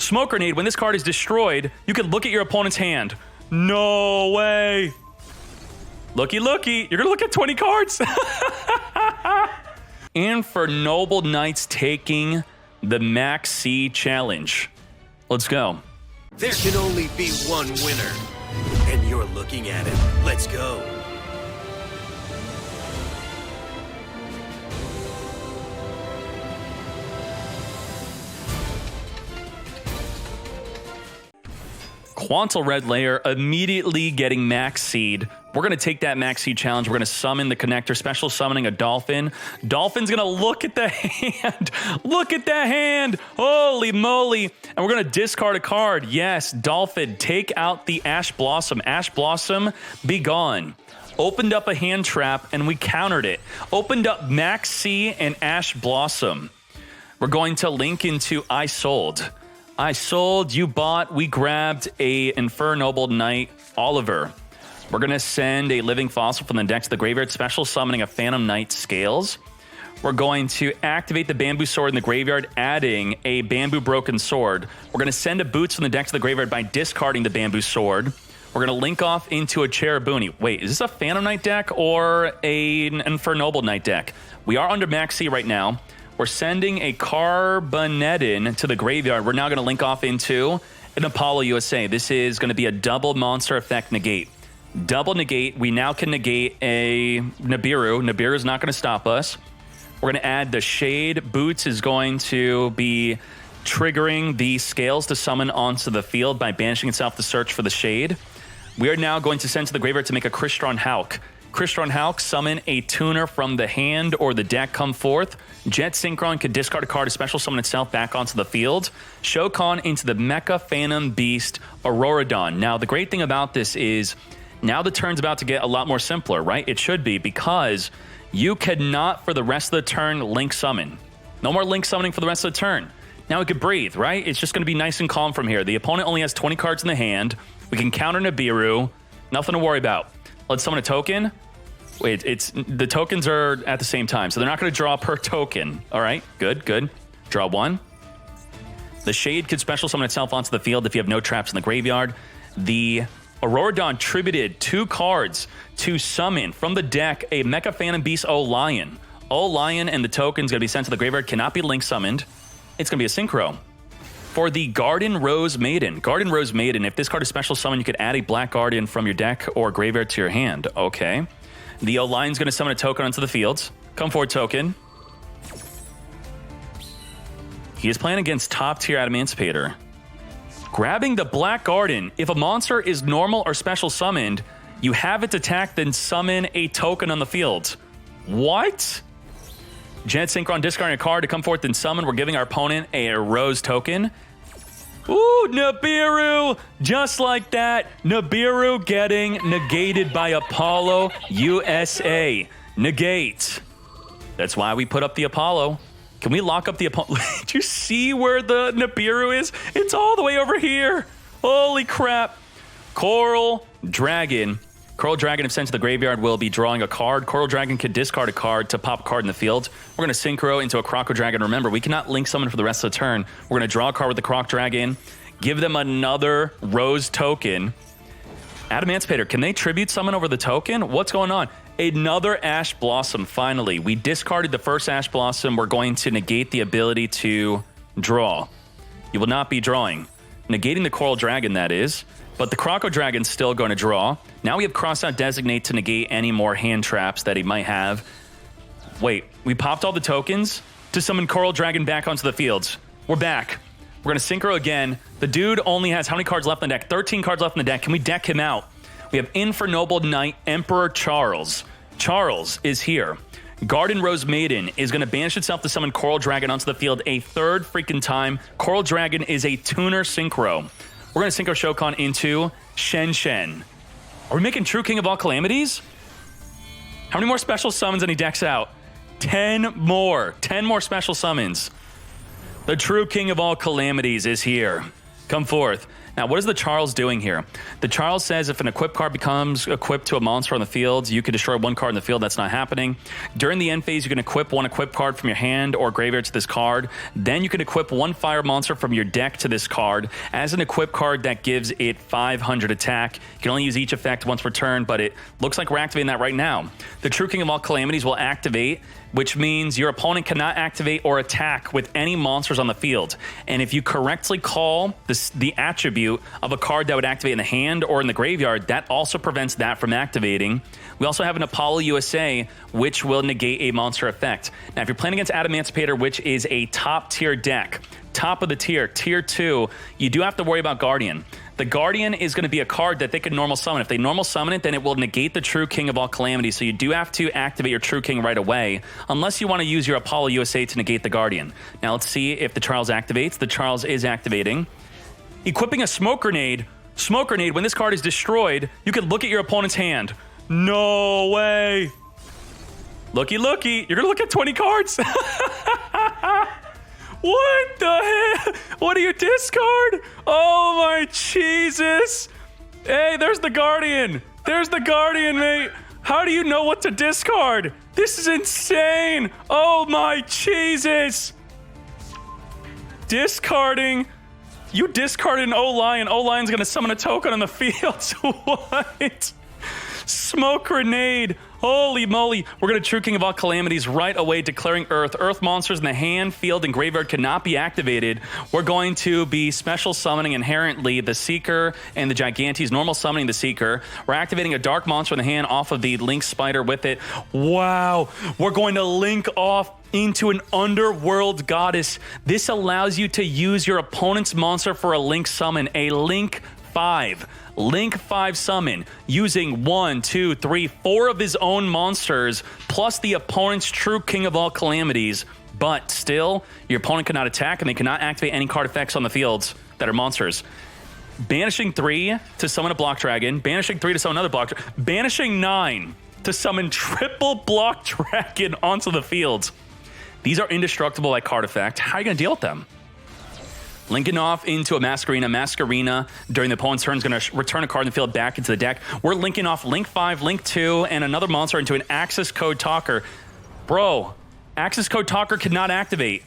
Smoke Grenade, when this card is destroyed, you can look at your opponent's hand. No way. Looky, looky. You're going to look at 20 cards. And for Noble Knights taking the Maxx challenge. Let's go. There can only be one winner, and you're looking at it. Let's go. Quantal Red Layer immediately getting Maxx Seed. We're going to take that Maxx Seed challenge. We're going to summon the connector, special summoning a Dolphin. Dolphin's going to look at the hand. Look at that hand. Holy moly. And we're going to discard a card. Yes, Dolphin, take out the Ash Blossom. Ash Blossom, be gone. Opened up a hand trap and we countered it. Opened up Maxx C and Ash Blossom. We're going to link into I Sold. I sold, you bought, we grabbed a Noble Knight Oliver. We're going to send a Living Fossil from the deck to the graveyard, special summoning a Phantom Knight Scales. We're going to activate the Bamboo Sword in the graveyard, adding a Bamboo Broken Sword. We're going to send a Boots from the deck to the graveyard by discarding the Bamboo Sword. We're going to link off into a Cherubuni. Wait, is this a Phantom Knight deck or an Noble Knight deck? We are under Maxx C right now. We're sending a Carbonettin to the graveyard. We're now going to link off into an Apollo USA. This is going to be a double monster effect negate. Double negate. We now can negate a Nibiru. Nibiru is not going to stop us. We're going to add the Shade. Boots is going to be triggering the Scales to summon onto the field by banishing itself to search for the Shade. We are now going to send to the graveyard to make a Crystron Hawk. Crystron Hawk, summon a tuner from the hand or the deck, come forth. Jet Synchron can discard a card to special summon itself back onto the field. Shokan into the Mecha Phantom Beast Auroradon. Now, the great thing about this is now the turn's about to get a lot more simpler, right? It should be, because you cannot, for the rest of the turn, link summon. No more link summoning for the rest of the turn. Now we could breathe, right? It's just going to be nice and calm from here. The opponent only has 20 cards in the hand. We can counter Nibiru. Nothing to worry about. Let's summon a token. Wait, the tokens are at the same time, so they're not going to draw per token. All right, good, good. Draw one. The Shade could special summon itself onto the field if you have no traps in the graveyard. The Auroradon tributed 2 cards to summon from the deck a Mecha Phantom Beast O-Lion. O-Lion and the token's going to be sent to the graveyard, cannot be link summoned. It's going to be a synchro. For the Garden Rose Maiden, if this card is special summon, you could add a Black Guardian from your deck or graveyard to your hand. Okay. The O-Lion's going to summon a token onto the field. Come forward, token. He is playing against top-tier Adamancipator. Grabbing the Black Guardian. If a monster is normal or special summoned, you have its attack, then summon a token on the field. What? Jet Synchron discarding a card to come forth and summon. We're giving our opponent a Rose token. Ooh, Nibiru! Just like that, Nibiru getting negated by Apollo USA. Negate. That's why we put up the Apollo. Can we lock up the Apollo? Did you see where the Nibiru is? It's all the way over here. Holy crap. Coral Dragon. Coral Dragon, if sent to the graveyard, will be drawing a card. Coral Dragon can discard a card to pop a card in the field. We're going to Synchro into a Croco Dragon. Remember, we cannot link summon for the rest of the turn. We're going to draw a card with the Croc Dragon, give them another Rose token. Adamancipator, can they tribute summon over the token? What's going on? Another Ash Blossom, finally. We discarded the first Ash Blossom. We're going to negate the ability to draw. You will not be drawing. Negating the Coral Dragon, that is. But the Croco Dragon's still going to draw. Now we have Crossout Designate to negate any more hand traps that he might have. Wait, we popped all the tokens to summon Coral Dragon back onto the fields. We're back. We're going to Synchro again. The dude only has how many cards left in the deck? 13 cards left in the deck. Can we deck him out? We have Noble Knight Emperor Charles. Charles is here. Garden Rose Maiden is going to banish itself to summon Coral Dragon onto the field a third freaking time. Coral Dragon is a tuner synchro. We're going to Synchro Shokan into Shen Shen. Are we making True King of all Calamities? How many more special summons and he decks out? 10 more. 10 more special summons. The True King of all Calamities is here. Come forth. Now, what is the Charles doing here? The Charles says if an equip card becomes equipped to a monster on the field, you can destroy one card in the field. That's not happening. During the end phase, you can equip one equip card from your hand or graveyard to this card. Then you can equip one fire monster from your deck to this card as an equip card that gives it 500 attack. You can only use each effect once per turn, but it looks like we're activating that right now. The True King of all Calamities will activate, which means your opponent cannot activate or attack with any monsters on the field. And if you correctly call the attribute of a card that would activate in the hand or in the graveyard, that also prevents that from activating. We also have an Apollo USA, which will negate a monster effect. Now, if you're playing against Adamancipator, which is a top tier deck, top of the tier, tier 2, you do have to worry about Guardian. The Guardian is going to be a card that they can normal summon. If they normal summon it, then it will negate the True King of all Calamities. So you do have to activate your True King right away, unless you want to use your Apollo USA to negate the Guardian. Now let's see if the Charles activates. The Charles is activating. Equipping a Smoke Grenade. Smoke Grenade, when this card is destroyed, you can look at your opponent's hand. No way. Looky, looky. You're going to look at 20 cards. What the hell? What do you discard? Oh my Jesus. Hey, there's the Guardian. There's the Guardian, mate. How do you know what to discard? This is insane. Oh my Jesus. Discarding. You discarded an O-Lion. O-Lion's going to summon a token on the field. What? Smoke Grenade. Holy moly. We're going to True King of all Calamities right away, declaring Earth. Earth monsters in the hand, field, and graveyard cannot be activated. We're going to be special summoning inherently the Seeker and the Gigantes, normal summoning the Seeker. We're activating a dark monster in the hand off of the Link Spider with it. Wow. We're going to link off into an Underworld Goddess. This allows you to use your opponent's monster for a Link summon, a Link 5. Link 5 summon using 1, 2, 3, 4 of his own monsters plus the opponent's True King of all Calamities. But still, your opponent cannot attack and they cannot activate any card effects on the fields that are monsters. Banishing 3 to summon a Block Dragon. Banishing 3 to summon another Block Dragon. Banishing 9 to summon triple Block Dragon onto the field. These are indestructible by card effect. How are you going to deal with them? Linking off into a Masquerina. Masquerina, during the opponent's turn, is going to return a card in the field back into the deck. We're linking off Link 5, Link 2, and another monster into an Access Code Talker. Bro, Access Code Talker cannot activate.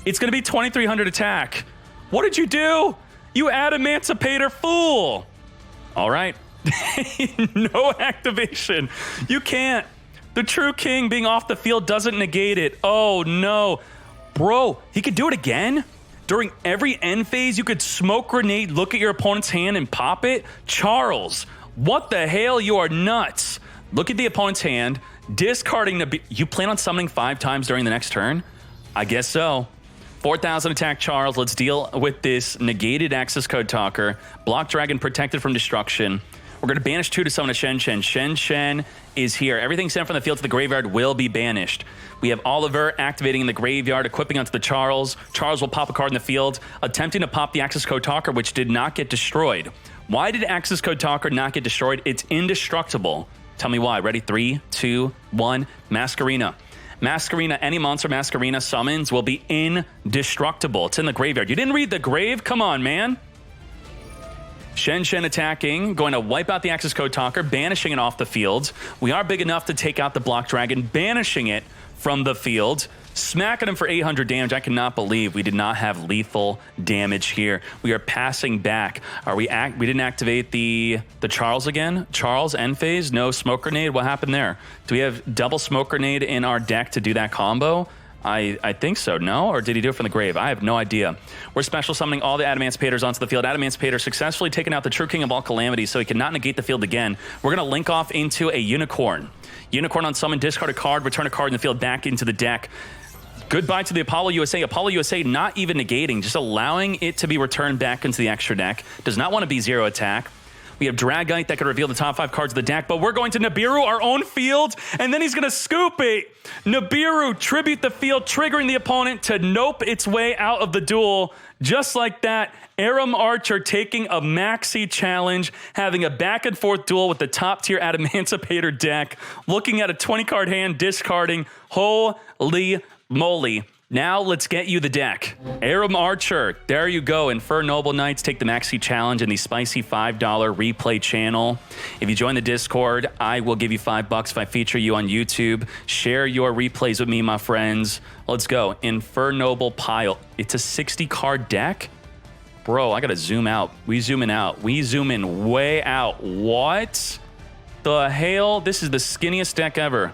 It's going to be 2,300 attack. What did you do? You Adamancipator fool. All right. No activation. You can't. The True King being off the field doesn't negate it. Oh, no. Bro, he could do it again? During every end phase, you could Smoke Grenade, look at your opponent's hand, and pop it? Charles, what the hell? You are nuts. Look at the opponent's hand, discarding the... You plan on summoning 5 times during the next turn? I guess so. 4,000 attack, Charles. Let's deal with this negated Access Code Talker. Block Dragon protected from destruction. We're going to banish 2 to summon a Shen Shen. Shen Shen is here. Everything sent from the field to the graveyard will be banished. We have Oliver activating in the graveyard, equipping onto the Charles. Charles will pop a card in the field, attempting to pop the Access Code Talker, which did not get destroyed. Why did Access Code Talker not get destroyed? It's indestructible. Tell me why. Ready? 3, 2, 1. Masquerina. Masquerina, any monster Masquerina summons will be indestructible. It's in the graveyard. You didn't read the grave? Come on, man. Shen Shen attacking, going to wipe out the Access Code Talker, banishing it off the field. We are big enough to take out the Block Dragon, banishing it from the field, smacking him for 800 damage. I cannot believe we did not have lethal damage here. We are passing back. We didn't activate the Charles again? Charles end phase? No Smoke Grenade? What happened there? Do we have double Smoke Grenade in our deck to do that combo? I think so, no? Or did he do it from the grave? I have no idea. We're special summoning all the Adamancipators onto the field. Adamancipator successfully taken out the True King of all Calamities, so he cannot negate the field again. We're going to link off into a Unicorn. Unicorn on summon, discard a card, return a card in the field back into the deck. Goodbye to the Apollo USA. Apollo USA not even negating, just allowing it to be returned back into the extra deck. Does not want to be 0 attack. We have Dragite that could reveal the top 5 cards of the deck, but we're going to Nibiru, our own field, and then he's going to scoop it. Nibiru, tribute the field, triggering the opponent to nope its way out of the duel. Just like that, Aram Archer taking a Maxi challenge, having a back and forth duel with the top tier Adamancipator deck, looking at a 20 card hand, discarding. Holy moly. Now let's get you the deck. Aram Archer, there you go. Infernoble Knights, take the Maxi Challenge and the spicy $5 replay channel. If you join the Discord, I will give you $5 if I feature you on YouTube. Share your replays with me, my friends. Let's go. Infernoble Pile. It's a 60 card deck? Bro, I gotta zoom out. We zooming out. We zoom in way out. What the hell? This is the skinniest deck ever.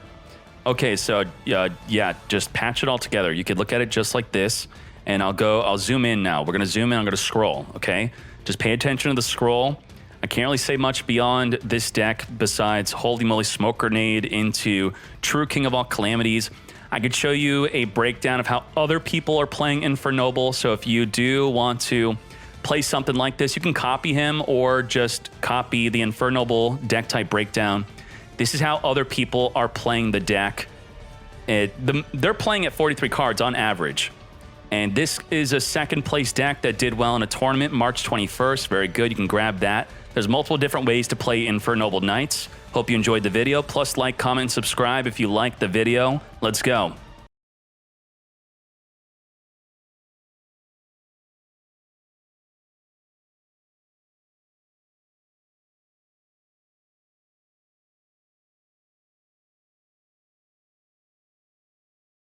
Okay, so yeah, just patch it all together. You could look at it just like this, and I'll zoom in now. We're gonna zoom in, I'm gonna scroll, okay? Just pay attention to the scroll. I can't really say much beyond this deck besides holy moly smoke grenade into true king of all calamities. I could show you a breakdown of how other people are playing Infernoble, so if you do want to play something like this, you can copy him or just copy the Infernoble deck type breakdown. This is how other people are playing the deck. They're playing at 43 cards on average. And this is a second place deck that did well in a tournament March 21st. Very good. You can grab that. There's multiple different ways to play Infernoble Knights. Hope you enjoyed the video. Plus, like, comment, subscribe if you liked the video. Let's go.